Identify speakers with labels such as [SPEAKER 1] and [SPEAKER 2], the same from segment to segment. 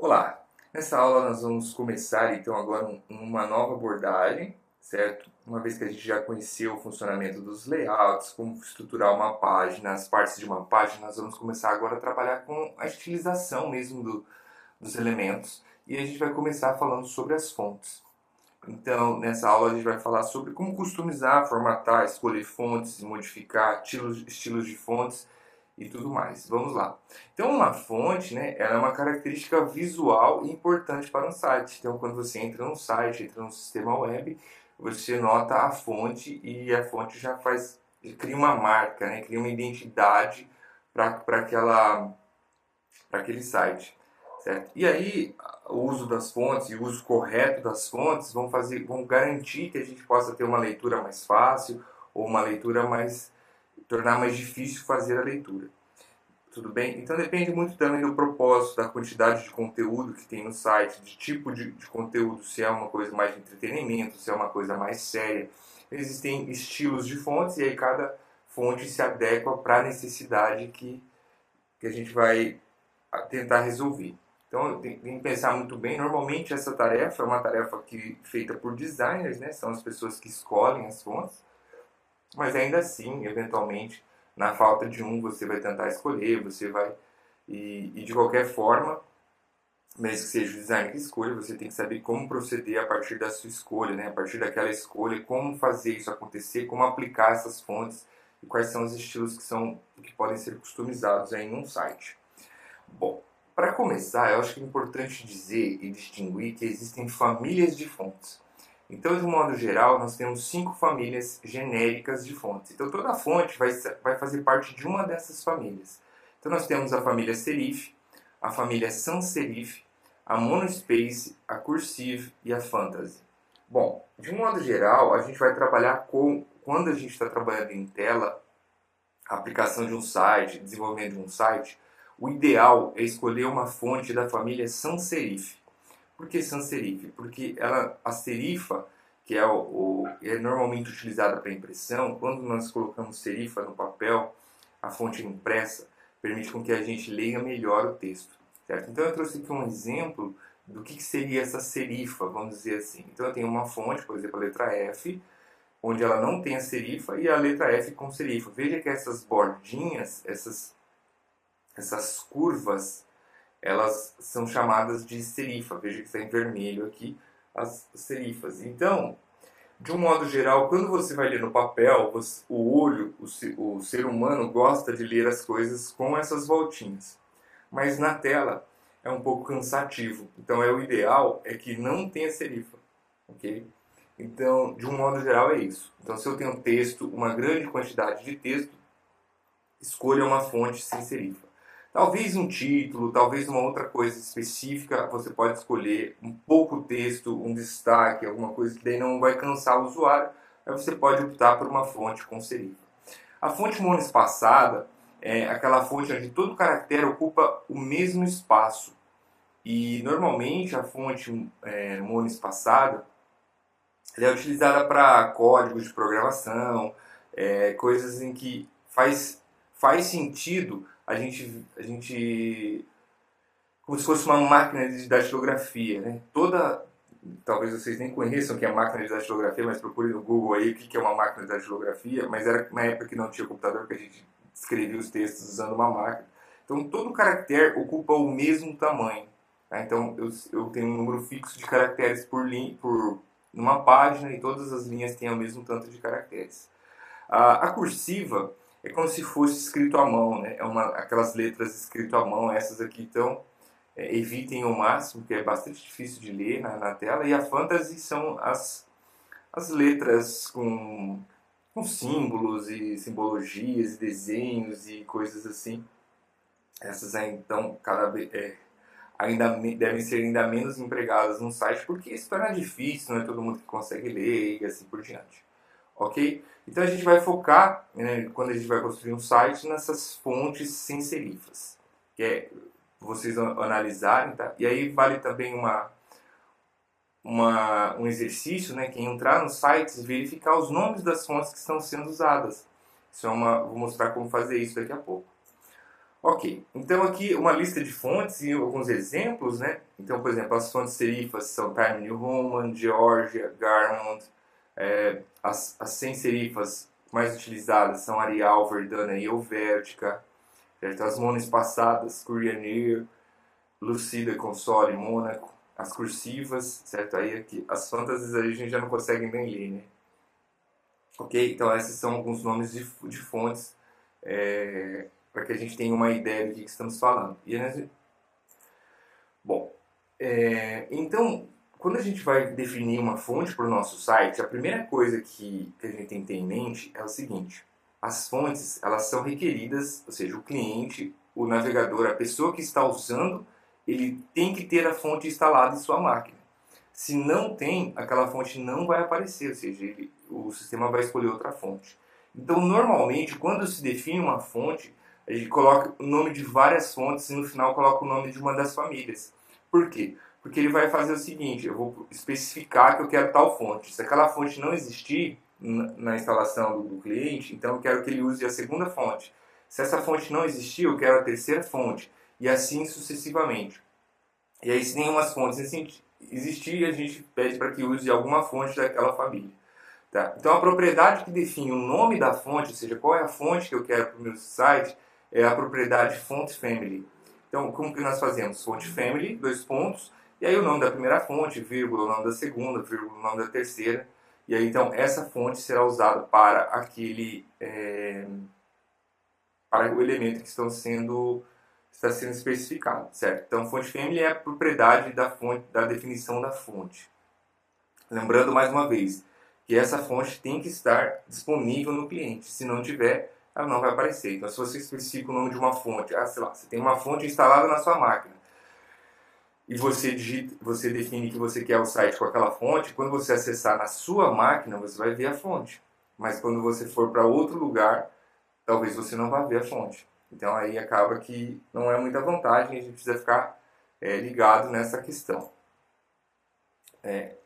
[SPEAKER 1] Olá! Nessa aula nós vamos começar então agora uma nova abordagem, certo? Uma vez que a gente já conheceu o funcionamento dos layouts, como estruturar uma página, as partes de uma página, nós vamos começar agora a trabalhar com a estilização mesmo dos elementos e a gente vai começar falando sobre as fontes. Então, nessa aula a gente vai falar sobre como customizar, formatar, escolher fontes, modificar estilos de fontes e tudo mais. Vamos lá. Então, uma fonte, né, ela é uma característica visual importante para um site. Então, quando você entra num site, entra num sistema web, você nota a fonte e a fonte já cria uma marca, né, cria uma identidade para aquele site, certo? E aí, o uso das fontes e o uso correto das fontes vão garantir que a gente possa ter uma leitura mais fácil ou uma leitura tornar mais difícil fazer a leitura. Tudo bem? Então depende muito também do propósito, da quantidade de conteúdo que tem no site, de tipo de conteúdo, se é uma coisa mais de entretenimento, se é uma coisa mais séria. Existem estilos de fontes e aí cada fonte se adequa para a necessidade que a gente vai tentar resolver. Então tem que pensar muito bem. Normalmente essa tarefa é uma tarefa feita por designers, né? São as pessoas que escolhem as fontes, mas ainda assim, eventualmente, na falta de um, você vai tentar escolher, você vai. E de qualquer forma, mesmo que seja o design que escolha, você tem que saber como proceder a partir da sua escolha, né? A partir daquela escolha, como fazer isso acontecer, como aplicar essas fontes e quais são os estilos que podem ser customizados aí num site. Bom, para começar, eu acho que é importante dizer e distinguir que existem famílias de fontes. Então, de um modo geral, nós temos 5 famílias genéricas de fontes. Então, toda fonte vai fazer parte de uma dessas famílias. Então, nós temos a família serif, a família sans serif, a monospace, a cursive e a fantasy. Bom, de um modo geral, a gente vai trabalhar quando a gente está trabalhando em tela, a aplicação de um site, desenvolvimento de um site, o ideal é escolher uma fonte da família sans serif. Por que sans serif? Porque a serifa, que é normalmente utilizada para impressão, quando nós colocamos serifa no papel, a fonte impressa permite com que a gente leia melhor o texto. Certo? Então eu trouxe aqui um exemplo do que seria essa serifa, vamos dizer assim. Então eu tenho uma fonte, por exemplo, a letra F, onde ela não tem a serifa, e a letra F com serifa. Veja que essas bordinhas, essas curvas, elas são chamadas de serifa. Veja que está em vermelho aqui as serifas. Então, de um modo geral, quando você vai ler no papel, o olho, o ser humano gosta de ler as coisas com essas voltinhas. Mas na tela é um pouco cansativo. Então, o ideal é que não tenha serifa, ok? Então, de um modo geral, é isso. Então, se eu tenho texto, uma grande quantidade de texto, escolha uma fonte sem serifa. Talvez um título, talvez uma outra coisa específica, você pode escolher um pouco texto, um destaque, alguma coisa que daí não vai cansar o usuário. Aí você pode optar por uma fonte com serifa. A fonte monoespaçada é aquela fonte onde todo caractere ocupa o mesmo espaço. E normalmente a fonte monoespaçada é utilizada para códigos de programação, coisas em que faz sentido a gente como se fosse uma máquina de datilografia, né? Talvez vocês nem conheçam o que é máquina de datilografia, mas procure no Google aí o que é uma máquina de datilografia, mas era na época que não tinha computador que a gente escrevia os textos usando uma máquina. Então todo caractere ocupa o mesmo tamanho. Tá? Então eu tenho um número fixo de caracteres por numa página e todas as linhas têm o mesmo tanto de caracteres. A cursiva é como se fosse escrito à mão, né? Aquelas letras escrito à mão, essas aqui então evitem ao máximo, que é bastante difícil de ler na tela. E a fantasy são as letras com símbolos e simbologias e desenhos e coisas assim. Essas aí, então devem ser ainda menos empregadas no site, porque isso torna difícil, não é todo mundo que consegue ler e assim por diante. Ok? Então a gente vai focar, né, quando a gente vai construir um site, nessas fontes sem serifas, que é vocês analisarem, tá? E aí vale também um exercício, né, que é entrar nos sites e verificar os nomes das fontes que estão sendo usadas. Vou mostrar como fazer isso daqui a pouco. Ok, então aqui uma lista de fontes e alguns exemplos, né? Então, por exemplo, as fontes serifas são Time New Roman, Georgia, Garmond. As sem serifas mais utilizadas são Arial, Verdana e Helvética. Certo? As monoespaçadas, Courier, Lucida, Console, Mônaco. As cursivas, certo? Aí aqui, as fantasies a gente já não consegue nem ler, né? Ok? Então esses são alguns nomes de fontes para que a gente tenha uma ideia do que estamos falando. Bom, então, quando a gente vai definir uma fonte para o nosso site, a primeira coisa que a gente tem que ter em mente é o seguinte: as fontes elas são requeridas, ou seja, o cliente, o navegador, a pessoa que está usando, ele tem que ter a fonte instalada em sua máquina. Se não tem, aquela fonte não vai aparecer, ou seja, o sistema vai escolher outra fonte. Então, normalmente, quando se define uma fonte, a gente coloca o nome de várias fontes e no final coloca o nome de uma das famílias. Por quê? Porque ele vai fazer o seguinte: eu vou especificar que eu quero tal fonte. Se aquela fonte não existir na instalação do cliente, então eu quero que ele use a segunda fonte. Se essa fonte não existir, eu quero a terceira fonte. E assim sucessivamente. E aí, se nenhuma fonte existir, a gente pede para que use alguma fonte daquela família. Tá? Então, a propriedade que define o nome da fonte, ou seja, qual é a fonte que eu quero para o meu site, é a propriedade font family. Então, como que nós fazemos? Font family, dois pontos, e aí o nome da primeira fonte, vírgula, o nome da segunda, vírgula, o nome da terceira. E aí, então, essa fonte será usada para para o elemento que está sendo especificado, certo? Então, fonte family é a propriedade da fonte, da definição da fonte. Lembrando mais uma vez que essa fonte tem que estar disponível no cliente. Se não tiver, ela não vai aparecer. Então, se você especifica o nome de uma fonte, sei lá, você tem uma fonte instalada na sua máquina e você define que você quer o site com aquela fonte, quando você acessar na sua máquina, você vai ver a fonte. Mas quando você for para outro lugar, talvez você não vá ver a fonte. Então aí acaba que não é muita vantagem, a gente precisa ficar ligado nessa questão.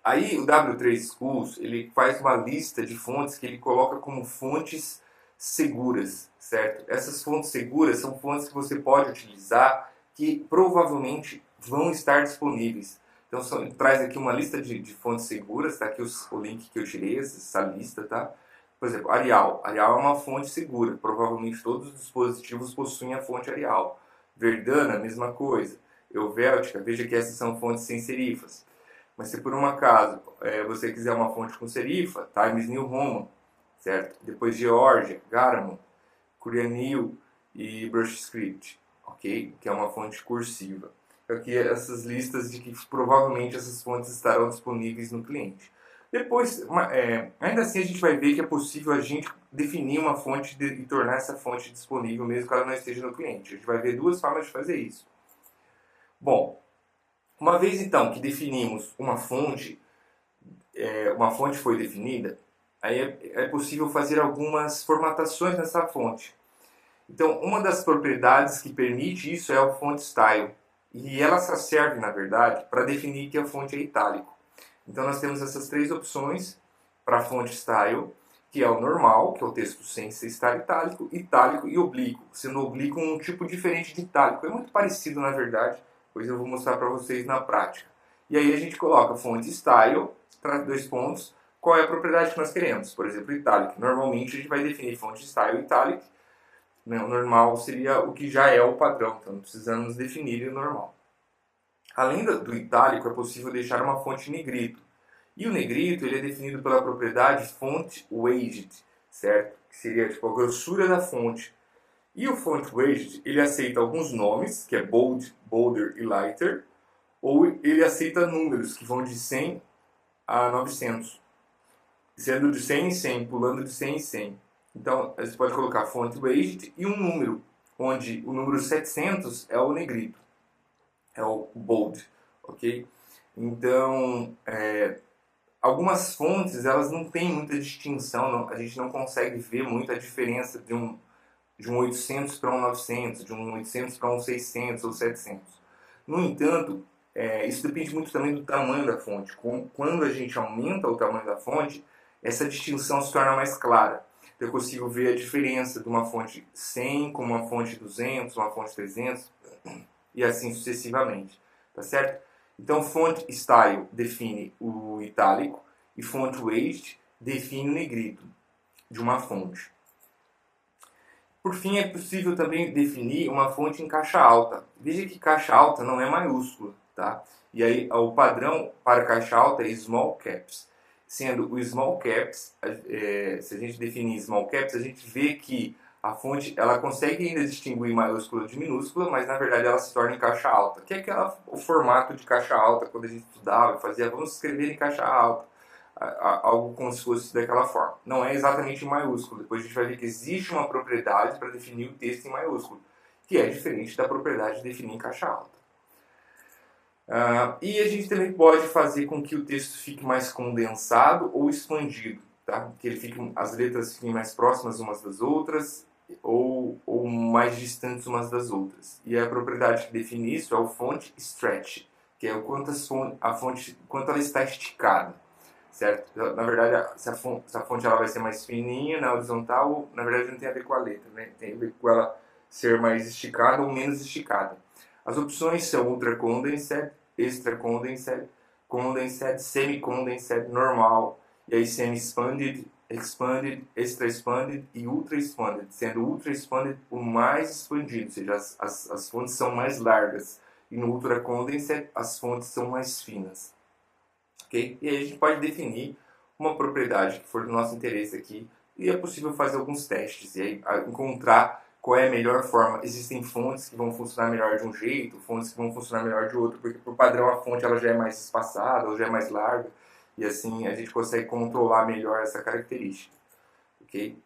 [SPEAKER 1] Aí o W3 Schools ele faz uma lista de fontes que ele coloca como fontes seguras, certo? Essas fontes seguras são fontes que você pode utilizar que provavelmente vão estar disponíveis. Então traz aqui uma lista de fontes seguras, está aqui o link que eu tirei, essa lista, tá? Por exemplo, Arial. Arial é uma fonte segura. Provavelmente todos os dispositivos possuem a fonte Arial. Verdana, mesma coisa. Helvética, veja que essas são fontes sem serifas. Mas se por um acaso você quiser uma fonte com serifa, Times New Roman, certo? Depois Georgia, Garamond, Courier e BrushScript, ok? Que é uma fonte cursiva. Aqui essas listas de que provavelmente essas fontes estarão disponíveis no cliente. Depois, ainda assim a gente vai ver que é possível a gente definir uma fonte e tornar essa fonte disponível mesmo que ela não esteja no cliente. A gente vai ver duas formas de fazer isso. Bom, uma vez então que definimos uma fonte foi definida, aí é possível fazer algumas formatações nessa fonte. Então, uma das propriedades que permite isso é o font style. E ela só serve, na verdade, para definir que a fonte é itálico. Então, nós temos essas três opções para a font style, que é o normal, que é o texto sem estar itálico, itálico e oblíquo, sendo oblíquo um tipo diferente de itálico. É muito parecido, na verdade, pois eu vou mostrar para vocês na prática. E aí a gente coloca font style, dois pontos, qual é a propriedade que nós queremos. Por exemplo, italic. Normalmente a gente vai definir font style italic. O normal seria o que já é o padrão, então não precisamos definir o normal. Além do itálico, é possível deixar uma fonte negrito. E o negrito ele é definido pela propriedade font weighted, certo? Que seria tipo a grossura da fonte. E o font weighted ele aceita alguns nomes, que é bold, bolder e lighter, ou ele aceita números que vão de 100 a 900, sendo de 100 em 100, pulando de 100 em 100. Então, você pode colocar font weighted e um número, onde o número 700 é o negrito, é o bold, ok? Então, algumas fontes, elas não têm muita distinção, a gente não consegue ver muita diferença de um 800 para um 900, de um 800 para um 600 ou 700. No entanto, isso depende muito também do tamanho da fonte. Quando a gente aumenta o tamanho da fonte, essa distinção se torna mais clara. eu consigo ver a diferença de uma fonte 100 com uma fonte 200, uma fonte 300 e assim sucessivamente, tá certo? Então, font style define o itálico e font weight define o negrito de uma fonte. Por fim, é possível também definir uma fonte em caixa alta. Veja que caixa alta não é maiúscula, tá? E aí o padrão para caixa alta é small caps. Sendo o small caps, se a gente definir small caps, a gente vê que a fonte ela consegue ainda distinguir maiúscula de minúscula, mas na verdade ela se torna em caixa alta, que é o formato de caixa alta quando a gente estudava, fazia vamos escrever em caixa alta, algo como se fosse daquela forma. Não é exatamente em maiúsculo, depois a gente vai ver que existe uma propriedade para definir o texto em maiúsculo, que é diferente da propriedade de definir em caixa alta. E a gente também pode fazer com que o texto fique mais condensado ou expandido, tá? Que as letras fiquem mais próximas umas das outras ou mais distantes umas das outras. E a propriedade que define isso é o font stretch, que é o quanto ela está esticada, certo? Na verdade, se a fonte ela vai ser mais fininha na horizontal, na verdade não tem a ver com a letra, né? Tem a ver com ela ser mais esticada ou menos esticada. As opções são ultra condensed, extra condensed, condensed, semi condensed, normal, e aí semi expanded, expanded, extra expanded e ultra expanded, sendo ultra expanded o mais expandido, ou seja, as fontes são mais largas, e no ultra condensed as fontes são mais finas. Okay? E aí a gente pode definir uma propriedade que for do nosso interesse aqui, e é possível fazer alguns testes e aí encontrar qual é a melhor forma. Existem fontes que vão funcionar melhor de um jeito, fontes que vão funcionar melhor de outro, porque por padrão a fonte ela já é mais espaçada, ou já é mais larga, e assim a gente consegue controlar melhor essa característica. Okay?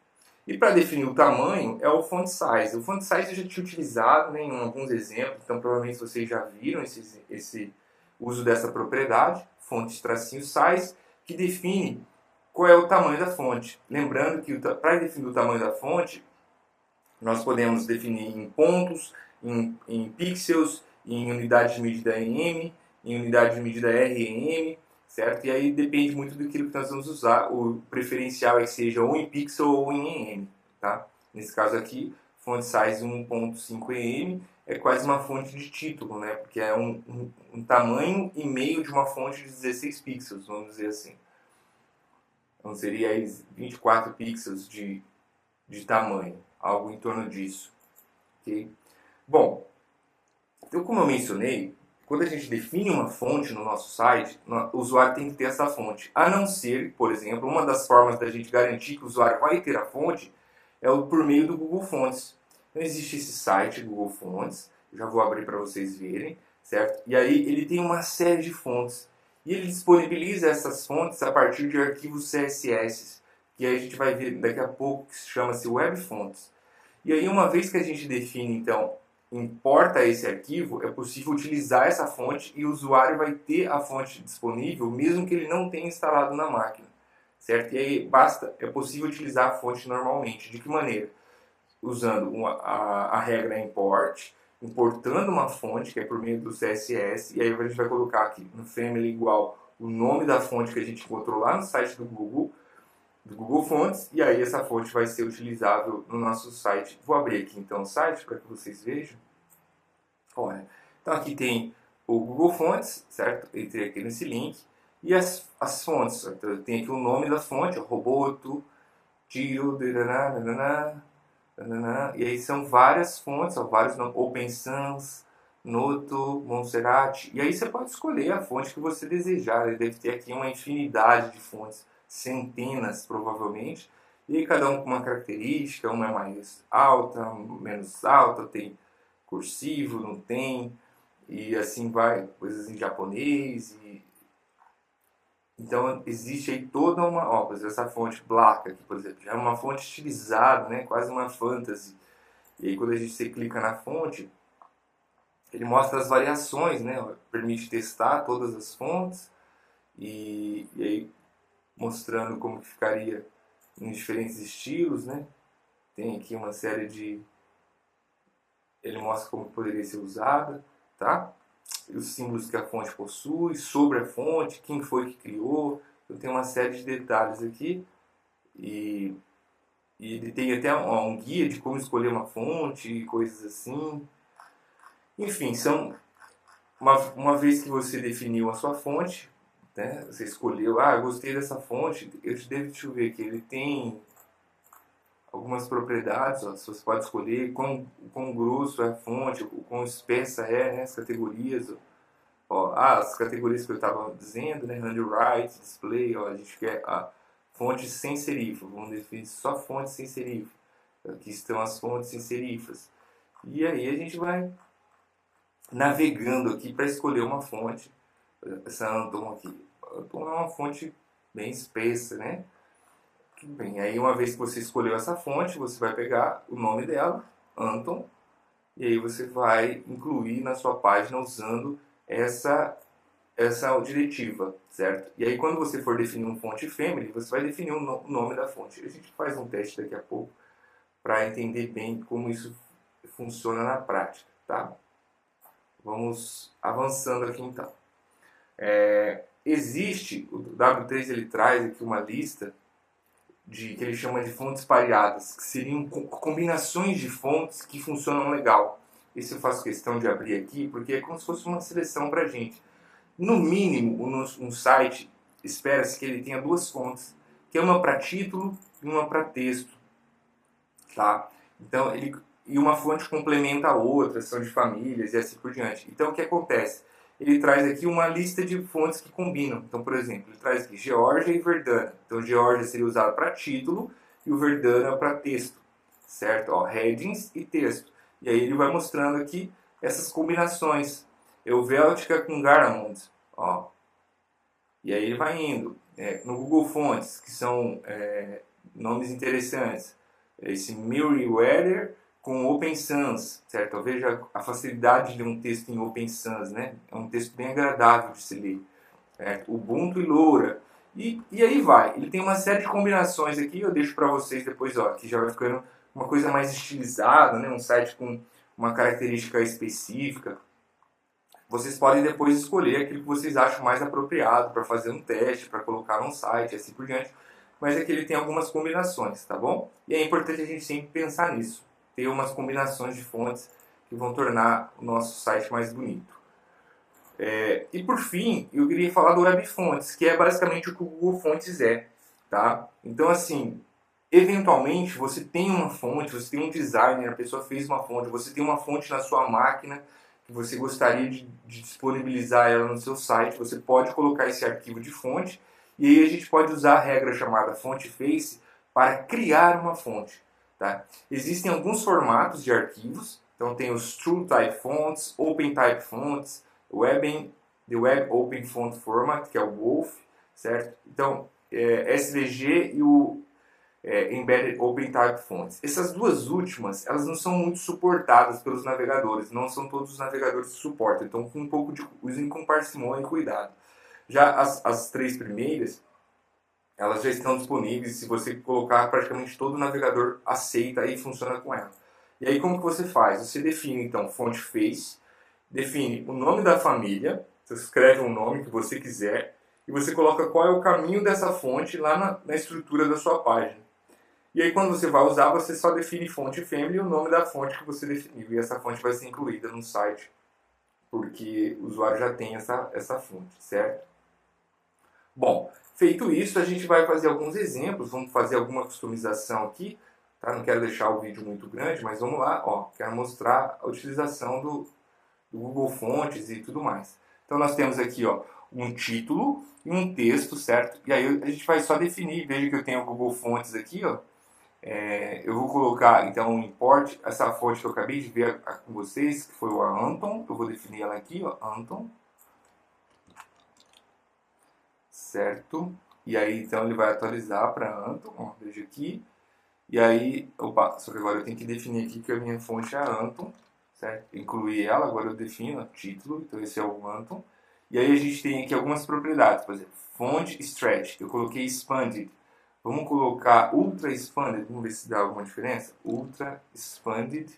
[SPEAKER 1] E para definir o tamanho é o font size. O font size eu já tinha utilizado, né, em alguns exemplos, então provavelmente vocês já viram esse uso dessa propriedade, fonte tracinho size, que define qual é o tamanho da fonte. Lembrando que para definir o tamanho da fonte, nós podemos definir em pontos, em pixels, em unidade de medida em M, em unidade de medida R em M, certo? E aí depende muito daquilo que nós vamos usar. O preferencial é que seja ou em pixel ou em M, tá? Nesse caso aqui, font size 1.5 em é quase uma fonte de título, né? Porque é um tamanho e meio de uma fonte de 16 pixels, vamos dizer assim. Então seria aí 24 pixels de tamanho, algo em torno disso. Okay? Bom, então como eu mencionei, quando a gente define uma fonte no nosso site, o usuário tem que ter essa fonte. A não ser, por exemplo, uma das formas da gente garantir que o usuário vai ter a fonte é por meio do Google Fonts. Então existe esse site, Google Fonts, eu já vou abrir para vocês verem, certo? E aí ele tem uma série de fontes. E ele disponibiliza essas fontes a partir de arquivos CSS, que aí a gente vai ver daqui a pouco, que chama-se Web Fonts. E aí uma vez que a gente define, então, importa esse arquivo, é possível utilizar essa fonte e o usuário vai ter a fonte disponível, mesmo que ele não tenha instalado na máquina, certo? E aí é possível utilizar a fonte normalmente. De que maneira? Usando a regra import, importando uma fonte, que é por meio do CSS, e aí a gente vai colocar aqui no family igual o nome da fonte que a gente encontrou lá no site do Google Fonts, e aí essa fonte vai ser utilizável no nosso site. Vou abrir aqui então o site para que vocês vejam. Olha, então aqui tem o Google Fonts, certo? Entrei aqui nesse link. E as fontes, então, tem aqui o nome da fonte, Roboto, Tiro, e aí são várias fontes, são vários nomes, Open Sans, Noto, Montserrat, e aí você pode escolher a fonte que você desejar. Ele deve ter aqui uma infinidade de fontes, centenas provavelmente, e aí cada um com uma característica, uma é mais alta, menos alta, tem cursivo, não tem, e assim vai, coisas em japonês, então existe aí toda uma, por exemplo, essa fonte Black aqui, por exemplo, já é uma fonte estilizada, né, quase uma fantasy, e aí quando você clica na fonte, ele mostra as variações, né, permite testar todas as fontes, e aí mostrando como que ficaria em diferentes estilos, né, tem aqui uma série de, ele mostra como poderia ser usada, tá? Os símbolos que a fonte possui, sobre a fonte, quem foi que criou. Eu tenho uma série de detalhes aqui e E ele tem até um guia de como escolher uma fonte e coisas assim. Enfim, uma vez que você definiu a sua fonte, né, você escolheu, gostei dessa fonte, deixa eu ver aqui, ele tem algumas propriedades, ó, você pode escolher quão grosso é a fonte, o quão espessa é, né, as categorias. Ó, as categorias que eu estava dizendo, né, handwrite, display, ó, a gente quer a fonte sem serifa, vamos definir só fonte sem serifa. Aqui estão as fontes sem serifas. E aí a gente vai navegando aqui para escolher uma fonte. Essa Anton aqui. Anton é uma fonte bem espessa, né? Tudo bem. Aí uma vez que você escolheu essa fonte, você vai pegar o nome dela, Anton, e aí você vai incluir na sua página usando essa diretiva, certo? E aí quando você for definir um fonte family, você vai definir o nome da fonte. A gente faz um teste daqui a pouco para entender bem como isso funciona na prática, tá? Vamos avançando aqui então. Existe, o W3 ele traz aqui uma lista que ele chama de fontes pareadas, que seriam combinações de fontes que funcionam legal. Isso eu faço questão de abrir aqui, porque é como se fosse uma seleção para a gente. No mínimo, um site espera-se que ele tenha duas fontes, que é uma para título e uma para texto. Tá? Então, e uma fonte complementa a outra, são de famílias e assim por diante. Então, o que acontece? Ele traz aqui uma lista de fontes que combinam. Então, por exemplo, ele traz aqui Georgia e Verdana. Então, Georgia seria usado para título e o Verdana para texto, certo? Ó, headings e texto. E aí ele vai mostrando aqui essas combinações. Helvética com Garamond, ó. E aí ele vai indo. No Google Fontes, que são nomes interessantes. Esse Merriweather com Open Sans, certo? Veja a facilidade de um texto em Open Sans, né? É um texto bem agradável de se ler. Ubuntu e Loura. E aí vai. Ele tem uma série de combinações aqui, eu deixo para vocês depois, ó, que já vai ficando uma coisa mais estilizada, né? Um site com uma característica específica. Vocês podem depois escolher aquilo que vocês acham mais apropriado para fazer um teste, para colocar no site, assim por diante. Mas aqui ele tem algumas combinações, tá bom? E é importante a gente sempre pensar nisso. Ter umas combinações de fontes que vão tornar o nosso site mais bonito. E por fim, eu queria falar do Web Fontes, que é basicamente o que o Google Fontes é, tá? Então, assim, eventualmente você tem uma fonte, você tem um designer, a pessoa fez uma fonte, você tem uma fonte na sua máquina que você gostaria de disponibilizar ela no seu site, você pode colocar esse arquivo de fonte e aí a gente pode usar a regra chamada fonte face para criar uma fonte, tá? Existem alguns formatos de arquivos, então tem os True Type Fonts, Open Type Fonts, The Web Open Font Format, que é o WOF, certo? Então, SVG e o Embedded Open Type Fonts. Essas duas últimas, elas não são muito suportadas pelos navegadores, não são todos os navegadores que suportam, então com um pouco usem com parcimônia e cuidado. Já as três primeiras, elas já estão disponíveis, se você colocar praticamente todo o navegador aceita e funciona com ela. E aí como que você faz? Você define então fonte face, define o nome da família, você escreve um nome que você quiser e você coloca qual é o caminho dessa fonte lá na estrutura da sua página. E aí quando você vai usar, você só define fonte family e o nome da fonte que você definiu. E essa fonte vai ser incluída no site, porque o usuário já tem essa fonte, certo? Bom, feito isso, a gente vai fazer alguns exemplos, vamos fazer alguma customização aqui. Tá? Não quero deixar o vídeo muito grande, mas vamos lá. Ó, quero mostrar a utilização do Google Fontes e tudo mais. Então nós temos aqui, ó, um título e um texto, certo? E aí a gente vai só definir, veja que eu tenho o Google Fontes aqui, ó. Eu vou colocar, então, um import, essa fonte que eu acabei de ver com vocês, que foi o Anton, eu vou definir ela aqui, ó, Anton. Certo? E aí, então, ele vai atualizar para Anton, ó, veja aqui. E aí, opa, só que agora eu tenho que definir aqui que a minha fonte é a Anton. Certo? Incluir ela, agora eu defino título, então esse é o Anton. E aí a gente tem aqui algumas propriedades, por exemplo, font stretch, eu coloquei expanded. Vamos colocar ultra expanded, vamos ver se dá alguma diferença. Ultra expanded.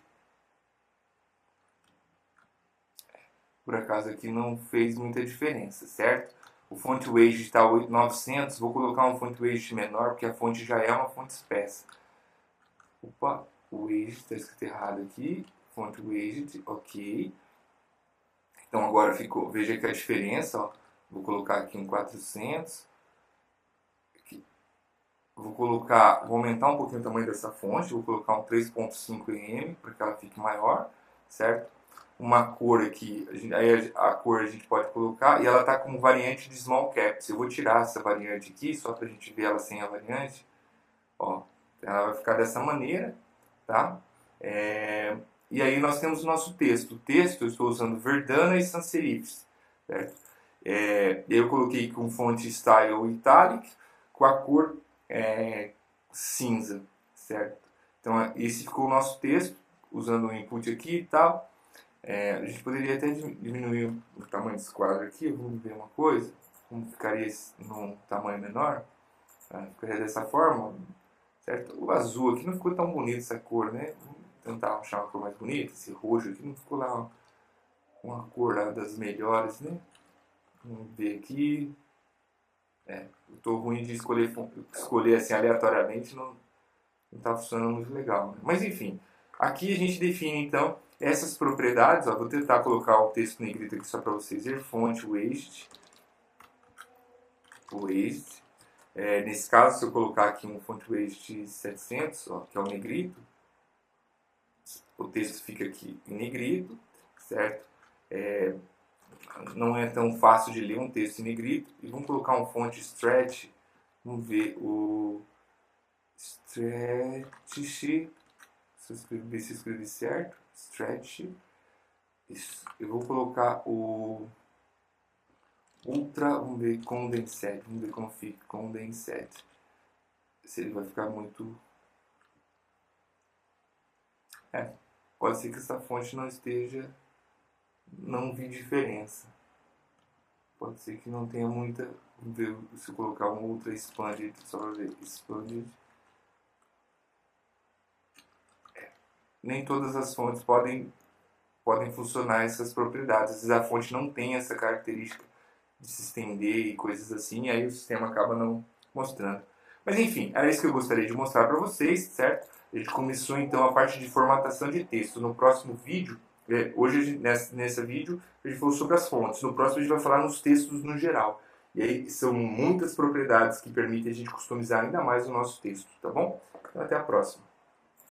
[SPEAKER 1] Por acaso aqui não fez muita diferença, certo? O font weight está 900, vou colocar um font weight menor, porque a fonte já é uma fonte espessa. Opa, widget, está escrito errado aqui. Font widget, ok. Então agora ficou, veja que a diferença, ó. Vou colocar aqui um 400. Aqui. Vou aumentar um pouquinho o tamanho dessa fonte, vou colocar um 3.5 mm para que ela fique maior, certo? Uma cor aqui, aí a cor a gente pode colocar, e ela está com variante de small caps. Eu vou tirar essa variante aqui, só para a gente ver ela sem a variante. Ó, ela vai ficar dessa maneira, tá? E aí nós temos o nosso texto. O texto eu estou usando Verdana e sans serifs, certo? Eu coloquei com fonte Style Italic, com a cor cinza, certo? Então esse ficou o nosso texto, usando o input aqui e tal. A gente poderia até diminuir o tamanho desse quadro aqui. Vamos ver uma coisa, como ficaria num tamanho menor. Ficaria dessa forma, certo? O azul aqui não ficou tão bonito, essa cor, né? Vamos tentar achar uma cor mais bonita. Esse roxo aqui não ficou lá uma cor lá das melhores, né? Vamos ver aqui. Eu tô ruim de escolher assim aleatoriamente, não tá funcionando muito legal, né? Mas enfim, aqui a gente define então essas propriedades. Ó, vou tentar colocar o texto negrito aqui só para vocês verem. Font waste. Nesse caso, se eu colocar aqui um font waste 700, ó, que é o negrito, o texto fica aqui em negrito, certo? Não é tão fácil de ler um texto em negrito. E vamos colocar um fonte stretch. Vamos ver o stretch. Ver se eu escrevi certo. Stretch. Isso. Eu vou colocar o Ultra. Vamos ver Condensed. Vamos ver como fica Condensed. Se ele vai ficar muito. Pode ser que essa fonte não vi diferença. Pode ser que não tenha muita. Vamos ver se eu colocar um Ultra Expanded, só para ver. Expanded. Nem todas as fontes podem funcionar essas propriedades. Às vezes a fonte não tem essa característica de se estender e coisas assim, e aí o sistema acaba não mostrando. Mas enfim, era isso que eu gostaria de mostrar para vocês, certo? A gente começou então a parte de formatação de texto. No próximo vídeo, hoje nesse vídeo, a gente falou sobre as fontes. No próximo a gente vai falar nos textos no geral. E aí são muitas propriedades que permitem a gente customizar ainda mais o nosso texto, tá bom? Então até a próxima.